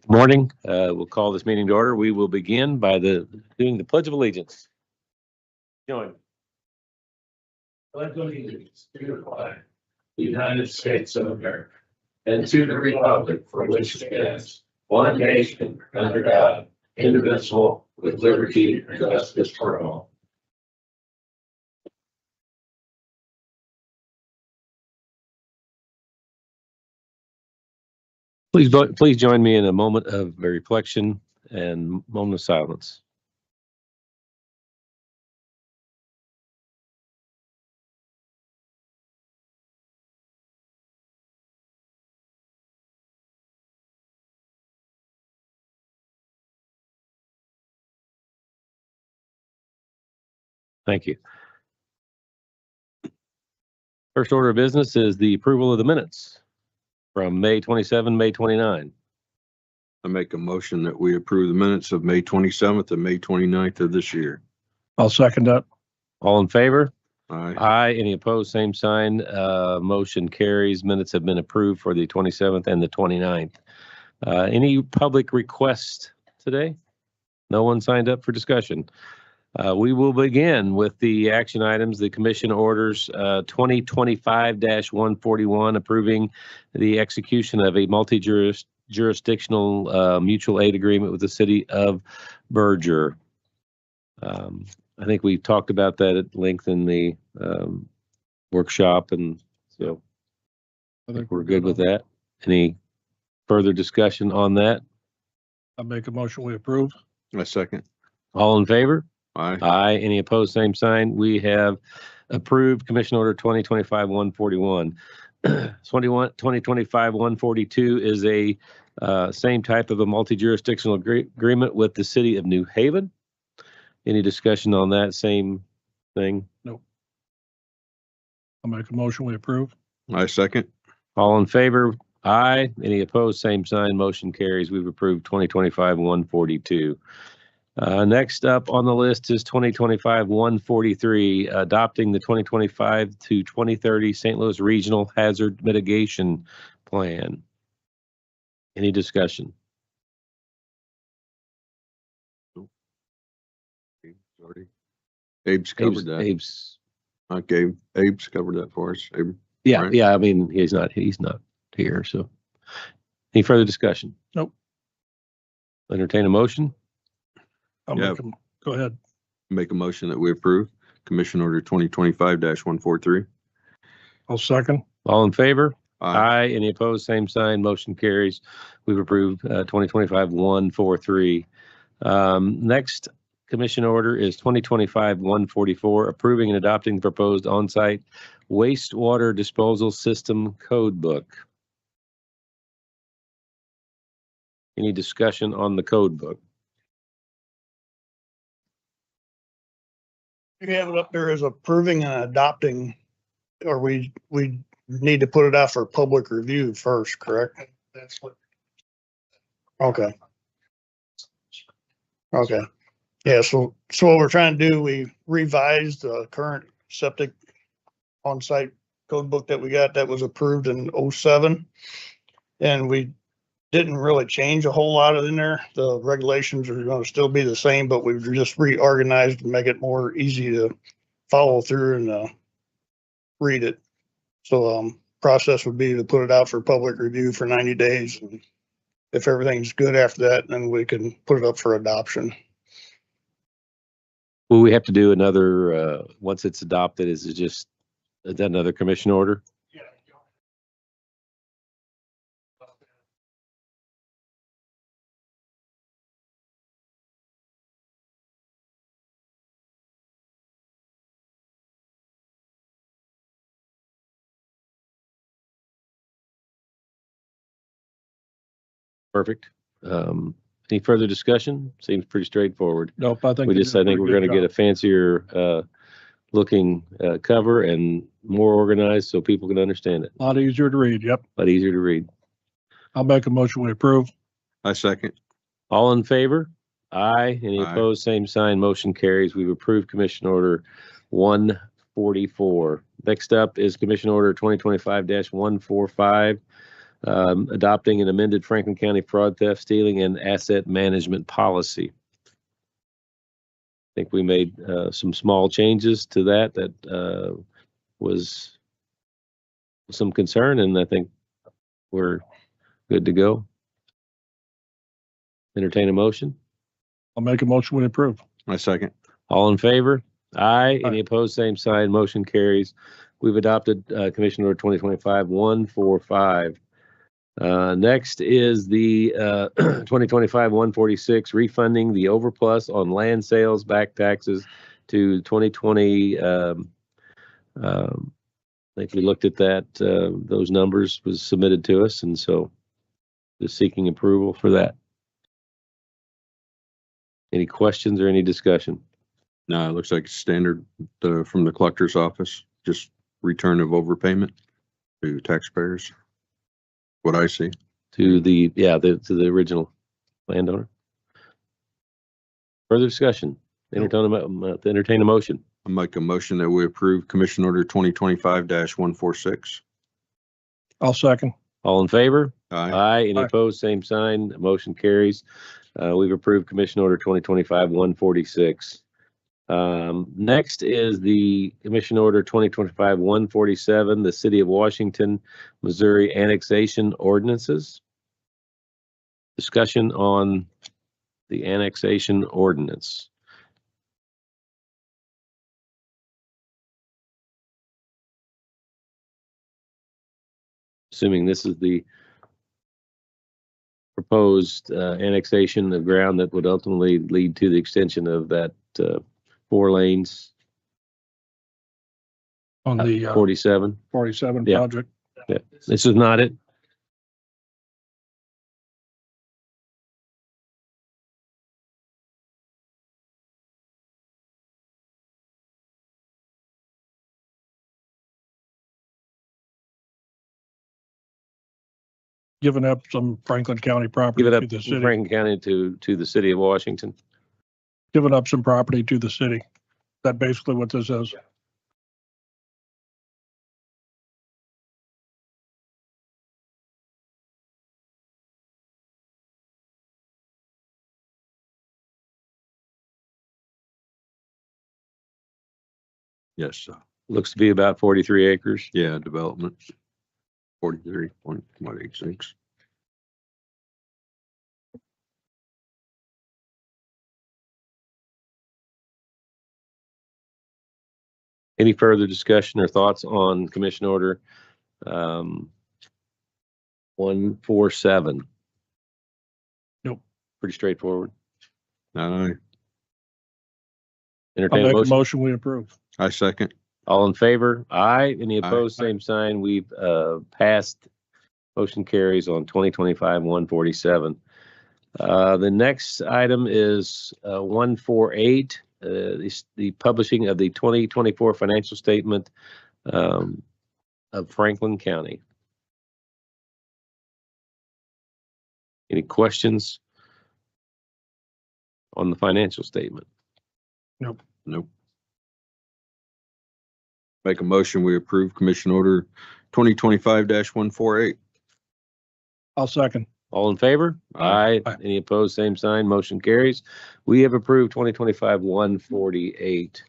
Morning. We'll call this meeting to order. We will begin by doing the Pledge of Allegiance. Join. Pledge of Allegiance to the flag, the United States of America, and to the republic for which it stands, one nation under God, indivisible, with liberty and justice for all. Please join me in a moment of reflection and moment of silence. Thank you. First order of business is the approval of the minutes from May 27, May 29. I make a motion that we approve the minutes of May 27th and May 29th of this year. I'll second that. All in favor? Aye. Aye. Any opposed? Same sign. Motion carries. Minutes have been approved for the 27th and the 29th. Any public requests today? No one signed up for discussion. We will begin with the action items, the commission orders 2025-141, approving the execution of a multi-jurisdictional mutual aid agreement with the city of Berger. I think we talked about that at length in the workshop, and so I think we're good with that. Any further discussion on that? I'll make a motion, we approve. I second. All in favor? Aye. Aye. Any opposed? Same sign. We have approved Commission Order 2025-141. 2025-142 is a same type of a multi-jurisdictional agreement with the city of New Haven. Any discussion on that same thing? Nope. I'll make a motion, we approve. I second. All in favor? Aye. Any opposed? Same sign. Motion carries. We've approved 2025-142. Next up on the list is 2025-143, adopting the 2025 to 2030 St. Louis Regional Hazard Mitigation Plan. Any discussion? Abe's covered that. Abe's, Okay, Abe's covered that for us. Abe. yeah, Right. yeah. I mean, he's not here. So, any further discussion? Nope. Entertain a motion. Yeah. Go ahead. Make a motion that we approve Commission Order 2025-143. I'll second. All in favor? Aye. Aye. Any opposed? Same sign. Motion carries. We've approved 2025-143. Next commission order is 2025-144, approving and adopting the proposed on-site wastewater disposal system code book. Any discussion on the code book? You have it up there as approving and adopting, or we need to put it out for public review first, correct? That's what. Okay. Okay. Yeah, so what we're trying to do, we revised the current septic on-site code book that we got that was approved in '07. And we didn't really change a whole lot in there. The regulations are going to still be the same, but we've just reorganized to make it more easy to follow through and read it. So process would be to put it out for public review for 90 days. And if everything's good after that, then we can put it up for adoption. Will we have to do another, once it's adopted, is that another commission order? Yeah. Perfect. Any further discussion? Seems pretty straightforward. Nope, I think. I think we're going to get a fancier looking cover and more organized so people can understand it, A lot easier to read. Yep. but easier to read. I'll make a motion, we approve. I second. All in favor? Aye. Any Aye. opposed? Same sign. Motion carries. We've approved Commission Order 144. Next up is Commission Order 2025-145, adopting an amended Franklin County fraud, theft, stealing, and asset management policy. I think we made some small changes to that was some concern, and I think we're good to go. Entertain a motion. I'll make a motion, we approve. I second. All in favor? Aye. Aye. Any opposed? Same sign. Motion carries. We've adopted Commission Order 2025-145. Next is the 2025-146, refunding the overplus on land sales back taxes to 2020. I think we looked at that. Those numbers was submitted to us, and so just seeking approval for that. Any questions or any discussion? No, it looks like standard from the collector's office, just return of overpayment to taxpayers. What I see. To the original landowner. Further discussion. Entertain a motion. I make a motion that we approve Commission Order 2025-146. I'll second. All in favor? Aye. Aye. Any Aye. opposed? Same sign. Motion carries. We've approved Commission Order 2025-146. Next is the Commission Order 2025-147, the City of Washington, Missouri annexation ordinances. Discussion on the annexation ordinance. Assuming this is the proposed annexation of ground that would ultimately lead to the extension of that 4 lanes, On the 47. 47 Yeah. project. This is not it. Giving up some Franklin County property Give it to up the from city. Franklin County to the City of Washington. Giving up some property to the city. That basically what this is. Yes. Looks to be about 43 acres. Yeah, development. 43.86. Any further discussion or thoughts on Commission Order 147? Nope. Pretty straightforward. Aye. I'll Entertain a make a motion. motion, we approve. I second. All in favor? Aye. Any Aye. opposed? Same sign. We've passed. Motion carries on 2025-147. The next item is 148, the publishing of the 2024 financial statement of Franklin County. Any questions on the financial statement? Nope. Make a motion, we approve Commission Order 2025-148. I'll second. All in favor? Aye. Aye. Any opposed? Same sign. Motion carries. We have approved 2025-148.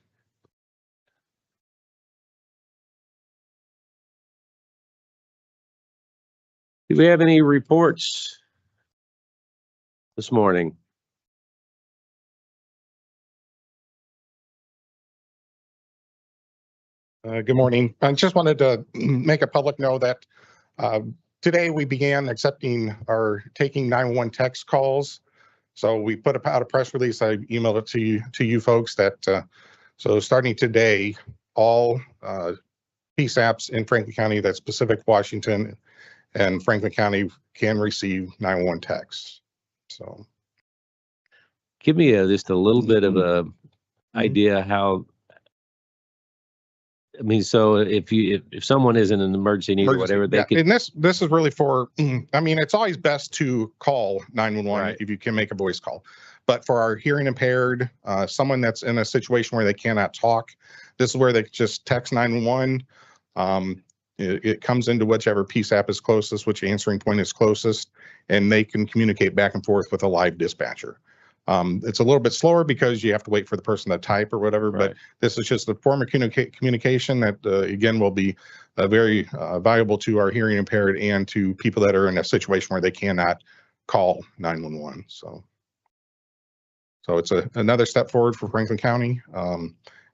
Do we have any reports this morning? Good morning. I just wanted to make a public note that today we began accepting or taking 911 text calls. So we put out a press release. I emailed it to you folks that so starting today, all PSAPs in Franklin County, that's Pacific, Washington, and Franklin County can receive 911 texts. So Give me just a little bit of a idea how I mean, so if someone is in an emergency need or whatever, they Yeah, could, and this is really for, I mean, it's always best to call 911 Right. if you can make a voice call. But for our hearing impaired, someone that's in a situation where they cannot talk, this is where they just text 911. It comes into whichever PSAP is closest, which answering point is closest, and they can communicate back and forth with a live dispatcher. It's a little bit slower because you have to wait for the person to type or whatever, but Right. this is just a form of communication that, again, will be very valuable to our hearing impaired and to people that are in a situation where they cannot call 911. So it's another step forward for Franklin County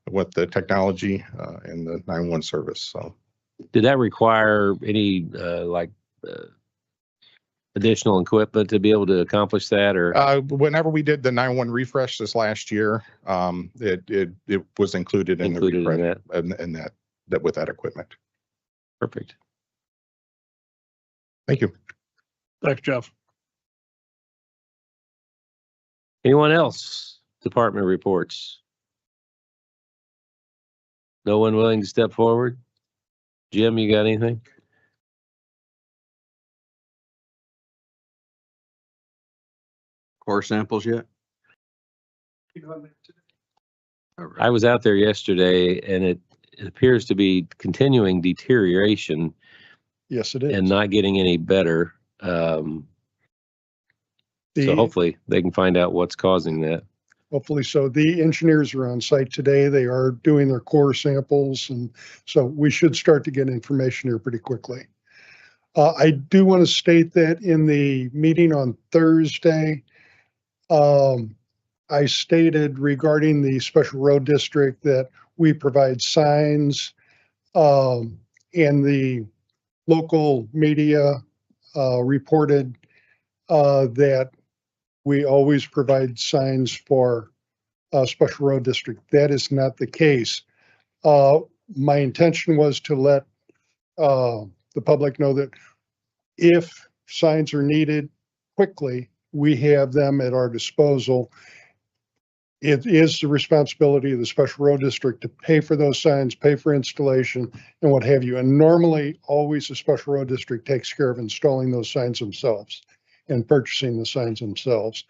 with the technology and the 911 service. So did that require any additional equipment to be able to accomplish that, or? whenever we did the 911 refresh this last year, it was included in Included in the refresh that? and that with that equipment. Perfect. Thank you. Thanks, Jeff. Anyone else? Department reports? No one willing to step forward? Jim, you got anything? Core samples yet? All right. I was out there yesterday and it appears to be continuing deterioration Yes, it and is. not getting any better. So hopefully they can find out what's causing that. Hopefully so. The engineers are on site today. They are doing their core samples, and so we should start to get information here pretty quickly. I do want to state that in the meeting on Thursday, I stated regarding the special road district that we provide signs, and the local media reported that we always provide signs for special road district. That is not the case. My intention was to let the public know that if signs are needed quickly, we have them at our disposal. It is the responsibility of the special road district to pay for those signs, pay for installation and what have you. And normally always the special road district takes care of installing those signs themselves and purchasing the signs themselves.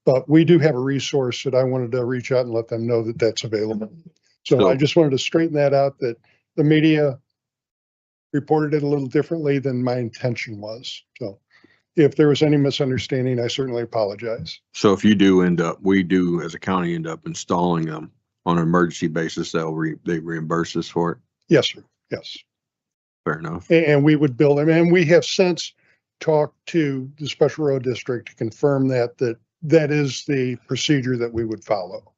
But we do have a resource that I wanted to reach out and let them know that that's available. So I just wanted to straighten that out, that the media reported it a little differently than my intention was. So if there was any misunderstanding, I certainly apologize. So if you do we do as a county end up installing them on an emergency basis, they reimburse us for it. Yes, sir. Yes. Fair enough. And we would bill them. And we have since talked to the special road district to confirm that is the procedure that we would follow.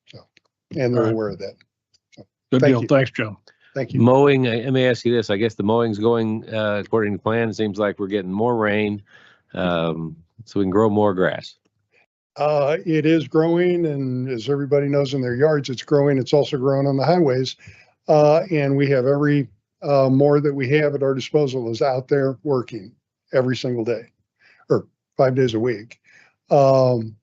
So, and they're Right. aware of that. Good Thank deal. you. Thanks, Joe. Thank you. Mowing, let me ask you this. I guess the mowing's going according to plan. It seems like we're getting more rain, so we can grow more grass. It is growing, and as everybody knows in their yards, it's growing. It's also growing on the highways. And we have every mower that we have at our disposal is out there working every single day or 5 days a week. And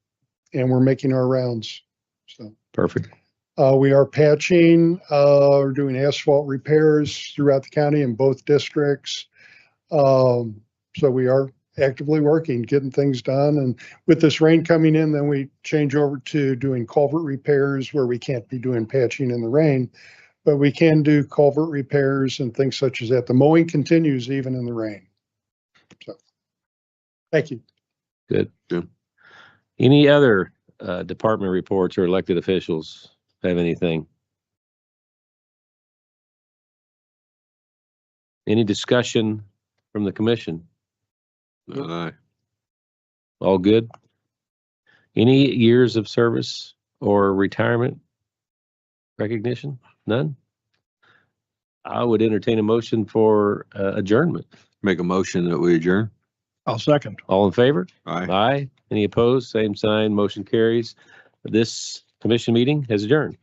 we're making our rounds. So Perfect. we are patching, we're doing asphalt repairs throughout the county in both districts. So we are actively working, getting things done. And with this rain coming in, then we change over to doing culvert repairs where we can't be doing patching in the rain, but we can do culvert repairs and things such as that. The mowing continues even in the rain. So, thank you. Good. Good. Any other department reports or elected officials have anything? Any discussion from the commission? All good? Any years of service or retirement recognition? None? I would entertain a motion for adjournment. Make a motion that we adjourn. I'll second. All in favor? Aye. Aye. Any opposed? Same sign. Motion carries. This commission meeting has adjourned.